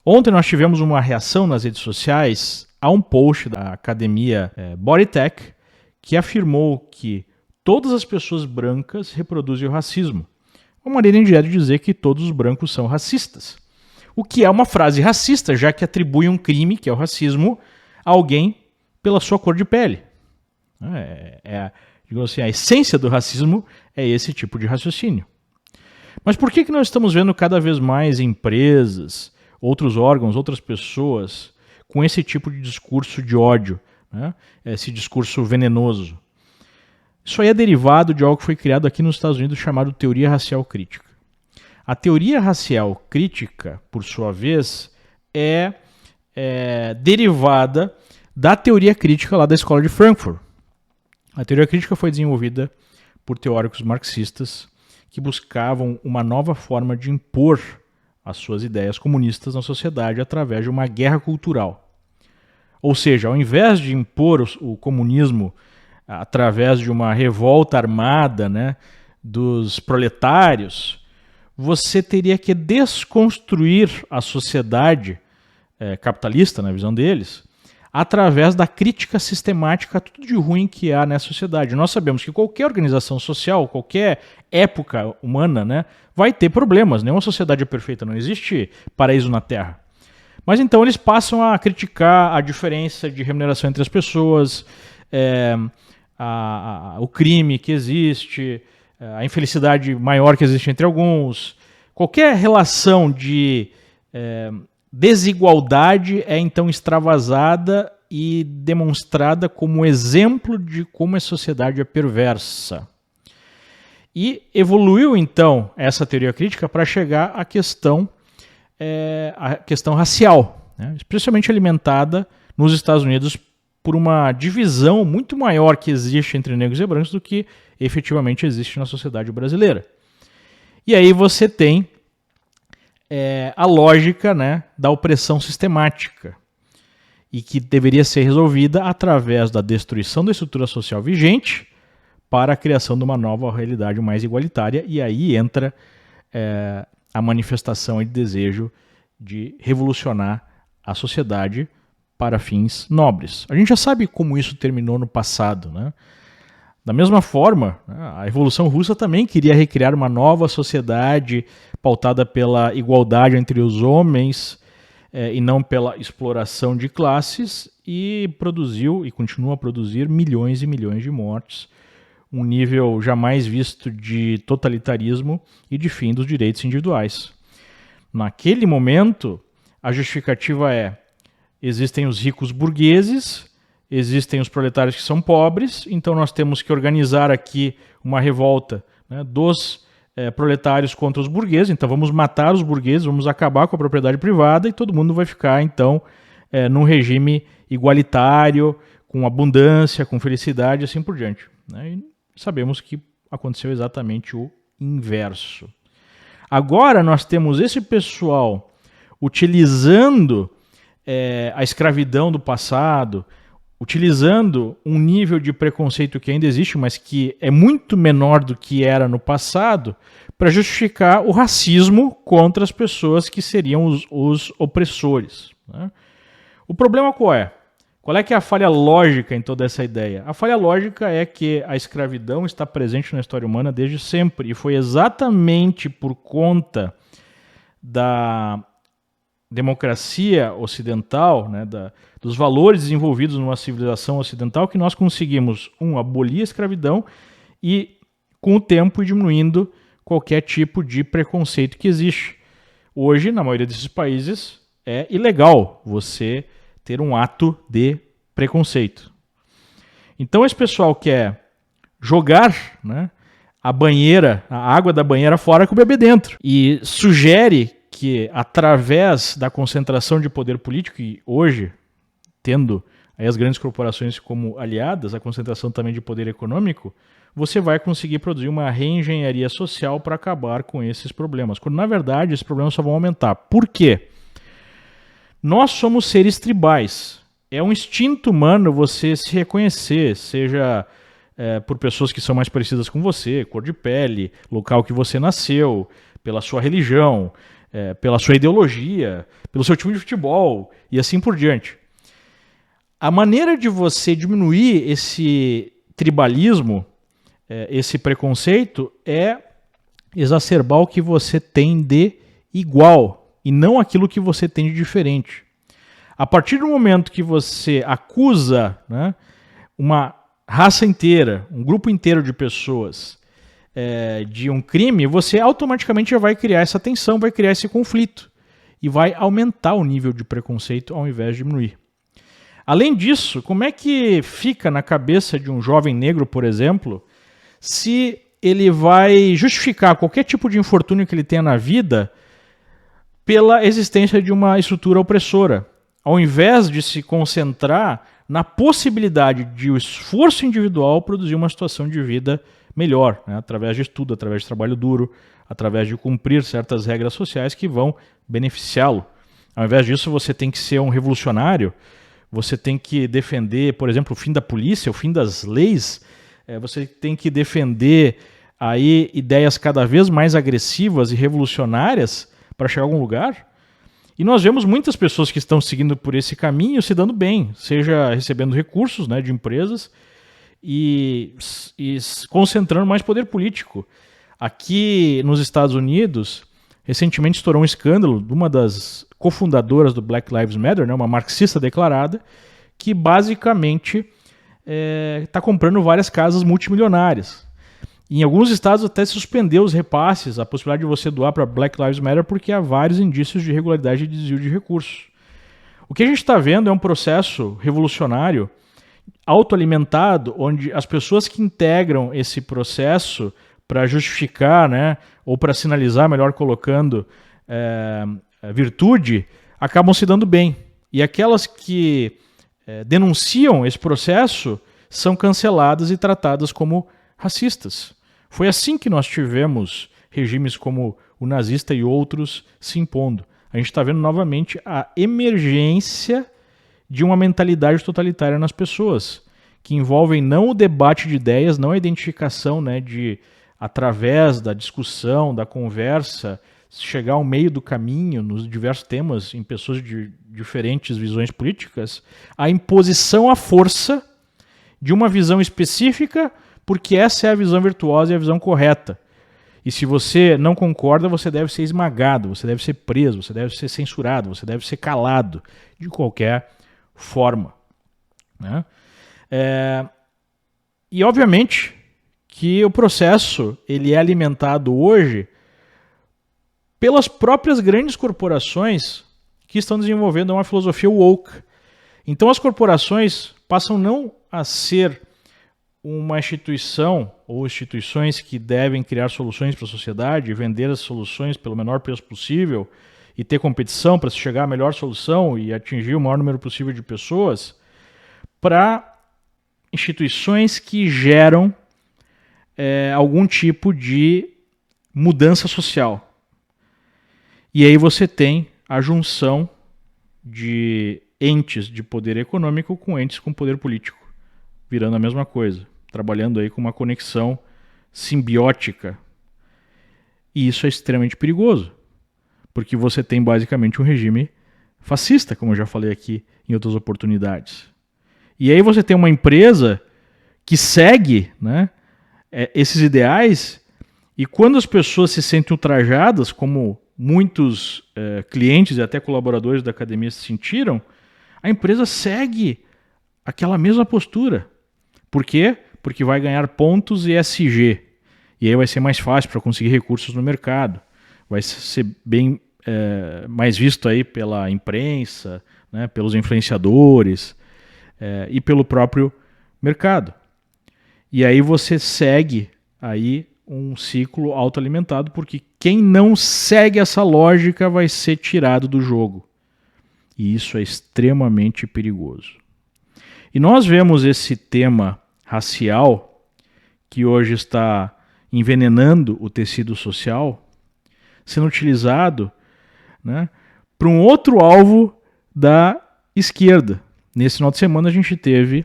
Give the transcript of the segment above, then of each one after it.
Ontem nós tivemos uma reação nas redes sociais a um post da academia Bodytech que afirmou que todas as pessoas brancas reproduzem o racismo. Uma maneira indireta de dizer que todos os brancos são racistas. O que é uma frase racista, já que atribui um crime, que é o racismo, a alguém pela sua cor de pele. Digamos assim, a essência do racismo é esse tipo de raciocínio. Mas por que nós estamos vendo cada vez mais empresas, outros órgãos, outras pessoas com esse tipo de discurso de ódio, né? Esse discurso venenoso? Isso aí é derivado de algo que foi criado aqui nos Estados Unidos chamado teoria racial crítica. A teoria racial crítica, por sua vez, é derivada da teoria crítica lá da escola de Frankfurt. A teoria crítica foi desenvolvida por teóricos marxistas que buscavam uma nova forma de impor as suas ideias comunistas na sociedade através de uma guerra cultural. Ou seja, ao invés de impor o comunismo através de uma revolta armada, né, dos proletários, você teria que desconstruir a sociedade capitalista, na visão deles, através da crítica sistemática a tudo de ruim que há nessa sociedade. Nós sabemos que qualquer organização social, qualquer época humana, né, vai ter problemas. Nenhuma sociedade é perfeita, não existe paraíso na Terra. Mas então eles passam a criticar a diferença de remuneração entre as pessoas, o crime que existe, a infelicidade maior que existe entre alguns. Qualquer relação de desigualdade é então extravasada e demonstrada como exemplo de como a sociedade é perversa. E evoluiu então essa teoria crítica para chegar à questão racial, né? Especialmente alimentada nos Estados Unidos por uma divisão muito maior que existe entre negros e brancos do que efetivamente existe na sociedade brasileira. E aí você tem a lógica, né, da opressão sistemática e que deveria ser resolvida através da destruição da estrutura social vigente para a criação de uma nova realidade mais igualitária, e aí entra a manifestação de desejo de revolucionar a sociedade para fins nobres. A gente já sabe como isso terminou no passado, né? Da mesma forma, a Revolução Russa também queria recriar uma nova sociedade pautada pela igualdade entre os homens e não pela exploração de classes, e produziu e continua a produzir milhões e milhões de mortes, um nível jamais visto de totalitarismo e de fim dos direitos individuais. Naquele momento, a justificativa existem os ricos burgueses, existem os proletários que são pobres, então nós temos que organizar aqui uma revolta, né, dos proletários contra os burgueses, então vamos matar os burgueses, vamos acabar com a propriedade privada e todo mundo vai ficar então num regime igualitário, com abundância, com felicidade e assim por diante, né? E sabemos que aconteceu exatamente o inverso. Agora nós temos esse pessoal utilizando a escravidão do passado, utilizando um nível de preconceito que ainda existe, mas que é muito menor do que era no passado, para justificar o racismo contra as pessoas que seriam os opressores, né? O problema qual é? Qual é que é a falha lógica em toda essa ideia? A falha lógica é que a escravidão está presente na história humana desde sempre, e foi exatamente por conta da democracia ocidental, né, dos valores desenvolvidos numa civilização ocidental, que nós conseguimos, abolir a escravidão e, com o tempo, ir diminuindo qualquer tipo de preconceito que existe. Hoje, na maioria desses países, é ilegal você ter um ato de preconceito. Então esse pessoal quer jogar, né, a água da banheira fora com o bebê dentro, e sugere que através da concentração de poder político, e hoje, tendo aí as grandes corporações como aliadas, a concentração também de poder econômico, você vai conseguir produzir uma reengenharia social para acabar com esses problemas, quando na verdade esses problemas só vão aumentar. Por quê? Nós somos seres tribais. É um instinto humano você se reconhecer, seja por pessoas que são mais parecidas com você, cor de pele, local que você nasceu, pela sua religião, pela sua ideologia, pelo seu time de futebol e assim por diante. A maneira de você diminuir esse tribalismo, esse preconceito, é exacerbar o que você tem de igual e não aquilo que você tem de diferente. A partir do momento que você acusa, né, uma raça inteira, um grupo inteiro de pessoas de um crime, você automaticamente já vai criar essa tensão, vai criar esse conflito e vai aumentar o nível de preconceito ao invés de diminuir. Além disso, como é que fica na cabeça de um jovem negro, por exemplo, se ele vai justificar qualquer tipo de infortúnio que ele tenha na vida pela existência de uma estrutura opressora, ao invés de se concentrar na possibilidade de o esforço individual produzir uma situação de vida melhor, né? Através de estudo, através de trabalho duro, através de cumprir certas regras sociais que vão beneficiá-lo. Ao invés disso, você tem que ser um revolucionário, você tem que defender, por exemplo, o fim da polícia, o fim das leis, você tem que defender aí ideias cada vez mais agressivas e revolucionárias para chegar a algum lugar. E nós vemos muitas pessoas que estão seguindo por esse caminho se dando bem, seja recebendo recursos, né, de empresas e concentrando mais poder político. Aqui nos Estados Unidos, recentemente estourou um escândalo de uma das cofundadoras do Black Lives Matter, né, uma marxista declarada, que basicamente está comprando várias casas multimilionárias. Em alguns estados até se suspendeu os repasses, a possibilidade de você doar para Black Lives Matter, porque há vários indícios de irregularidade e desvio de recursos. O que a gente está vendo é um processo revolucionário, autoalimentado, onde as pessoas que integram esse processo para justificar, né, ou para sinalizar, melhor colocando, virtude, acabam se dando bem. E aquelas que denunciam esse processo são canceladas e tratadas como racistas. Foi assim que nós tivemos regimes como o nazista e outros se impondo. A gente está vendo novamente a emergência de uma mentalidade totalitária nas pessoas, que envolvem não o debate de ideias, não a identificação, né, de, através da discussão, da conversa, chegar ao meio do caminho nos diversos temas em pessoas de diferentes visões políticas, a imposição à força de uma visão específica, porque essa é a visão virtuosa e a visão correta. E se você não concorda, você deve ser esmagado, você deve ser preso, você deve ser censurado, você deve ser calado, de qualquer forma, né? E obviamente que o processo ele é alimentado hoje pelas próprias grandes corporações que estão desenvolvendo uma filosofia woke. Então as corporações passam não a ser uma instituição ou instituições que devem criar soluções para a sociedade, vender as soluções pelo menor preço possível e ter competição para se chegar à melhor solução e atingir o maior número possível de pessoas, para instituições que geram algum tipo de mudança social. E aí você tem a junção de entes de poder econômico com entes com poder político, virando a mesma coisa, trabalhando aí com uma conexão simbiótica. E isso é extremamente perigoso, porque você tem basicamente um regime fascista, como eu já falei aqui em outras oportunidades. E aí você tem uma empresa que segue, né, esses ideais, e quando as pessoas se sentem ultrajadas, como muitos clientes e até colaboradores da academia se sentiram, a empresa segue aquela mesma postura. Por quê? Porque vai ganhar pontos ESG. E aí vai ser mais fácil para conseguir recursos no mercado. Vai ser bem mais visto aí pela imprensa, né, pelos influenciadores e pelo próprio mercado. E aí você segue aí um ciclo autoalimentado, porque quem não segue essa lógica vai ser tirado do jogo. E isso é extremamente perigoso. E nós vemos esse tema racial, que hoje está envenenando o tecido social, sendo utilizado, né, para um outro alvo da esquerda. Nesse final de semana a gente teve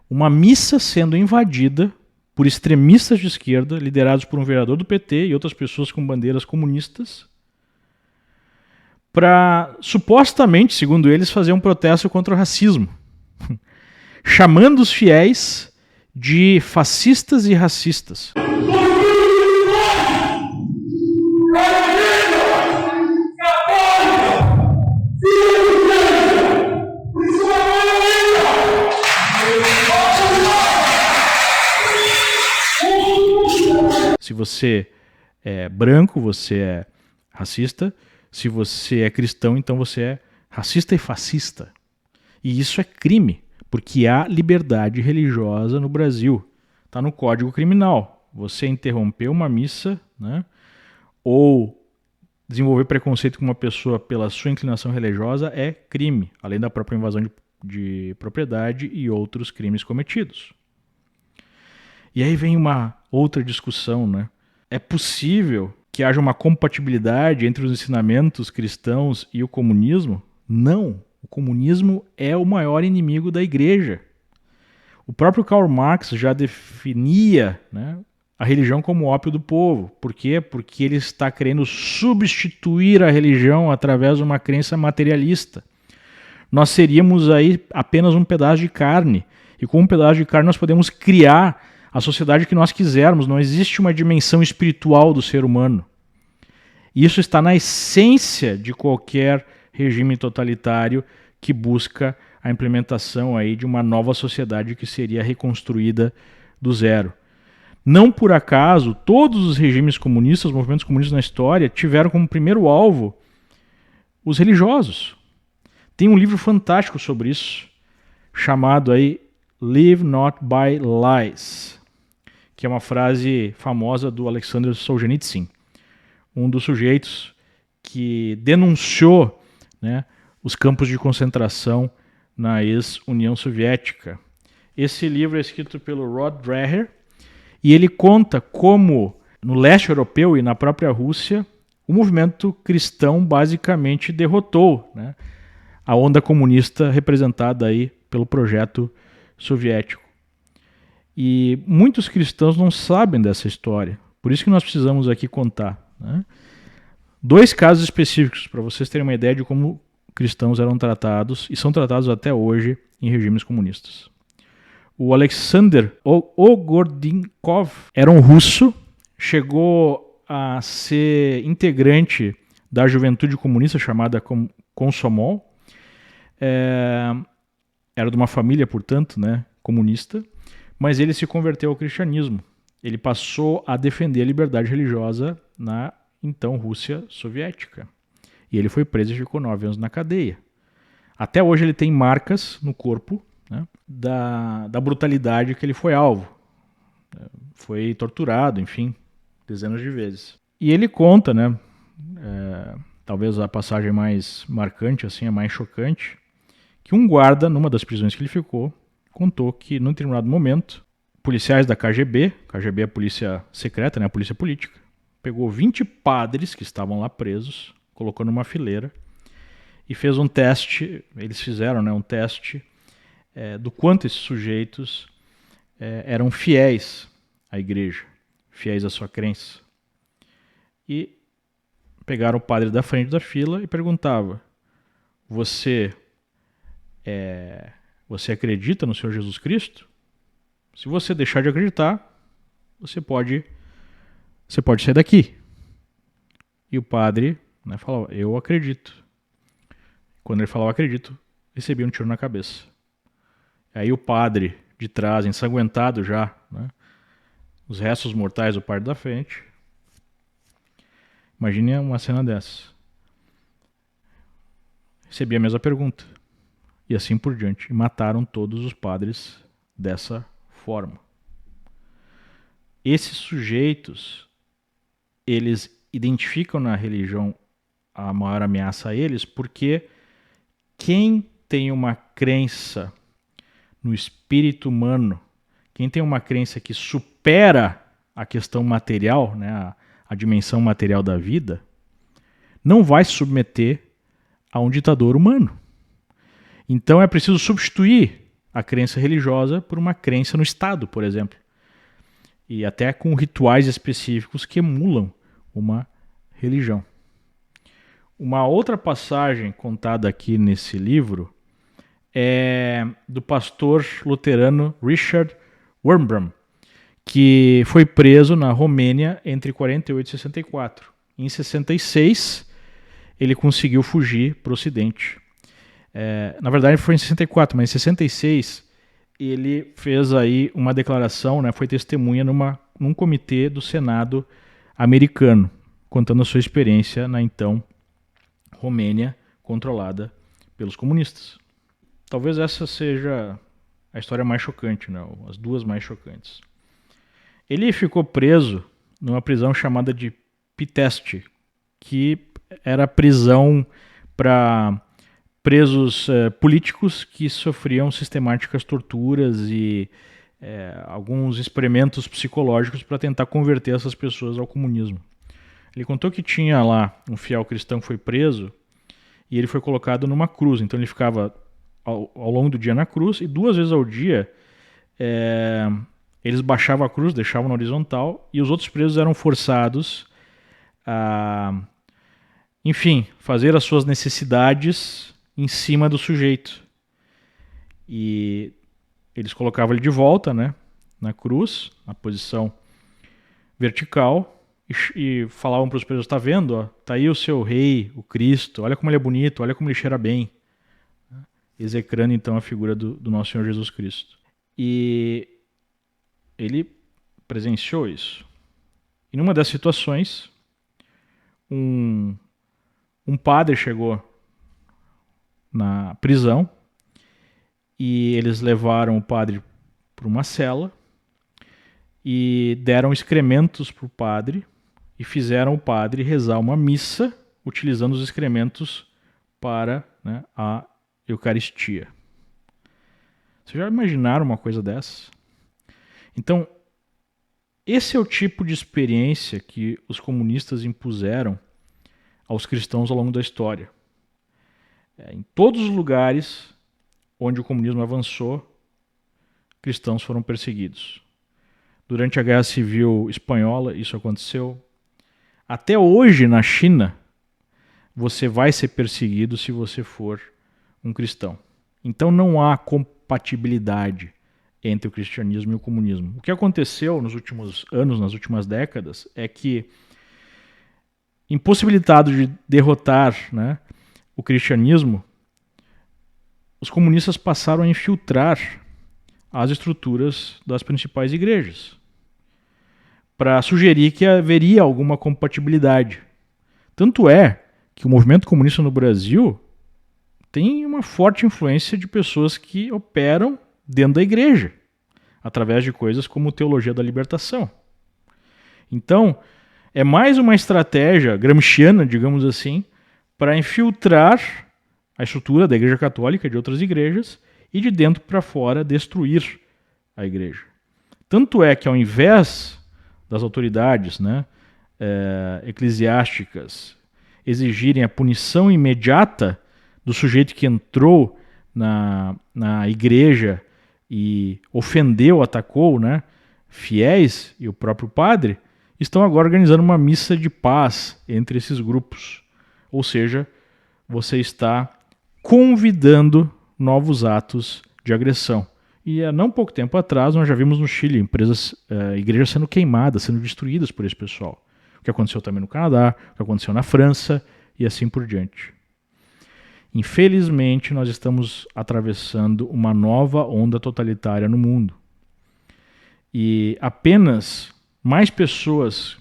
uma missa sendo invadida por extremistas de esquerda, liderados por um vereador do PT e outras pessoas com bandeiras comunistas, para, supostamente, segundo eles, fazer um protesto contra o racismo, chamando os fiéis de fascistas e racistas. Se você é branco, você é racista. Se você é cristão, então você é racista e fascista. E isso é crime, porque há liberdade religiosa no Brasil. Está no Código Criminal. Você interromper uma missa, né, ou desenvolver preconceito com uma pessoa pela sua inclinação religiosa é crime, além da própria invasão de propriedade e outros crimes cometidos. E aí vem uma outra discussão, né? É possível que haja uma compatibilidade entre os ensinamentos cristãos e o comunismo? Não. O comunismo é o maior inimigo da igreja. O próprio Karl Marx já definia, né, a religião como ópio do povo. Por quê? Porque ele está querendo substituir a religião através de uma crença materialista. Nós seríamos aí apenas um pedaço de carne. E com um pedaço de carne nós podemos criar a sociedade que nós quisermos. Não existe uma dimensão espiritual do ser humano. Isso está na essência de qualquer regime totalitário que busca a implementação aí de uma nova sociedade que seria reconstruída do zero. Não por acaso, todos os regimes comunistas, os movimentos comunistas na história, tiveram como primeiro alvo os religiosos. Tem um livro fantástico sobre isso, chamado aí Live Not by Lies, que é uma frase famosa do Alexander Solzhenitsyn, um dos sujeitos que denunciou, né, os campos de concentração na ex-União Soviética. Esse livro é escrito pelo Rod Dreher e ele conta como no leste europeu e na própria Rússia o movimento cristão basicamente derrotou, né, a onda comunista representada aí pelo projeto soviético. E muitos cristãos não sabem dessa história, por isso que nós precisamos aqui contar, né? 2 casos específicos para vocês terem uma ideia de como cristãos eram tratados e são tratados até hoje em regimes comunistas. O Alexander Ogordinkov era um russo, chegou a ser integrante da juventude comunista chamada Komsomol. Era de uma família, portanto, né, comunista, mas ele se converteu ao cristianismo. Ele passou a defender a liberdade religiosa na então Rússia soviética. E ele foi preso e ficou 9 anos na cadeia. Até hoje ele tem marcas no corpo, né, da brutalidade que ele foi alvo. Foi torturado, enfim, dezenas de vezes. E ele conta, né, talvez a passagem mais marcante, assim, a mais chocante, que um guarda, numa das prisões que ele ficou, contou que, num determinado momento, policiais da KGB é a polícia secreta, né, a polícia política, pegou 20 padres que estavam lá presos, colocou numa fileira e fez um teste. Eles fizeram, né, um teste do quanto esses sujeitos eram fiéis à igreja, fiéis à sua crença. E pegaram o padre da frente da fila e perguntava: você acredita no Senhor Jesus Cristo? Se você deixar de acreditar, você pode sair daqui. E o padre, né, falava: eu acredito. Quando ele falava acredito, recebia um tiro na cabeça. Aí o padre de trás, ensanguentado já, né, os restos mortais do padre da frente. Imagine uma cena dessa. Recebia a mesma pergunta. E assim por diante. E mataram todos os padres dessa forma. Esses sujeitos, eles identificam na religião a maior ameaça a eles porque quem tem uma crença no espírito humano, quem tem uma crença que supera a questão material, né, a dimensão material da vida, não vai se submeter a um ditador humano. Então é preciso substituir a crença religiosa por uma crença no Estado, por exemplo. E até com rituais específicos que emulam uma religião. Uma outra passagem contada aqui nesse livro é do pastor luterano Richard Wurmbrand, que foi preso na Romênia entre 48 e 64. Em 66, ele conseguiu fugir para o Ocidente. Na verdade, foi em 64, mas em 66 ele fez aí uma declaração, né, foi testemunha num comitê do Senado americano, contando a sua experiência na então Romênia, controlada pelos comunistas. Talvez essa seja a história mais chocante, né, as duas mais chocantes. Ele ficou preso numa prisão chamada de Pitești, que era prisão para presos políticos que sofriam sistemáticas torturas e alguns experimentos psicológicos para tentar converter essas pessoas ao comunismo. Ele contou que tinha lá um fiel cristão que foi preso e ele foi colocado numa cruz. Então ele ficava ao longo do dia na cruz e 2 vezes ao dia eles baixavam a cruz, deixavam na horizontal e os outros presos eram forçados a, enfim, fazer as suas necessidades em cima do sujeito. E eles colocavam ele de volta, né, na cruz, na posição vertical, e falavam para os presos: tá vendo? Ó, tá aí o seu rei, o Cristo, olha como ele é bonito, olha como ele cheira bem. Execrando então a figura do nosso Senhor Jesus Cristo. E ele presenciou isso. E numa das situações, um padre chegou na prisão e eles levaram o padre para uma cela e deram excrementos para o padre e fizeram o padre rezar uma missa utilizando os excrementos para, né, a Eucaristia. Vocês já imaginaram uma coisa dessa? Então, esse é o tipo de experiência que os comunistas impuseram aos cristãos ao longo da história. Em todos os lugares onde o comunismo avançou, cristãos foram perseguidos. Durante a Guerra Civil Espanhola, isso aconteceu. Até hoje, na China, você vai ser perseguido se você for um cristão. Então não há compatibilidade entre o cristianismo e o comunismo. O que aconteceu nos últimos anos, nas últimas décadas, é que, impossibilitado de derrotar, né, o cristianismo, os comunistas passaram a infiltrar as estruturas das principais igrejas para sugerir que haveria alguma compatibilidade. Tanto é que o movimento comunista no Brasil tem uma forte influência de pessoas que operam dentro da igreja, através de coisas como teologia da libertação. Então, é mais uma estratégia gramsciana, digamos assim, para infiltrar a estrutura da Igreja Católica e de outras igrejas e de dentro para fora destruir a igreja. Tanto é que ao invés das autoridades, né, eclesiásticas exigirem a punição imediata do sujeito que entrou na igreja e ofendeu, atacou, né, fiéis e o próprio padre, estão agora organizando uma missa de paz entre esses grupos. Ou seja, você está convidando novos atos de agressão. E há não pouco tempo atrás nós já vimos no Chile igrejas sendo queimadas, sendo destruídas por esse pessoal. O que aconteceu também no Canadá, o que aconteceu na França e assim por diante. Infelizmente, nós estamos atravessando uma nova onda totalitária no mundo. E apenas mais pessoas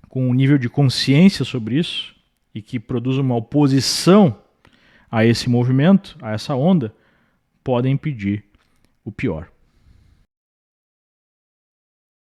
com um nível de consciência sobre isso e que produzam uma oposição a esse movimento, a essa onda, podem impedir o pior.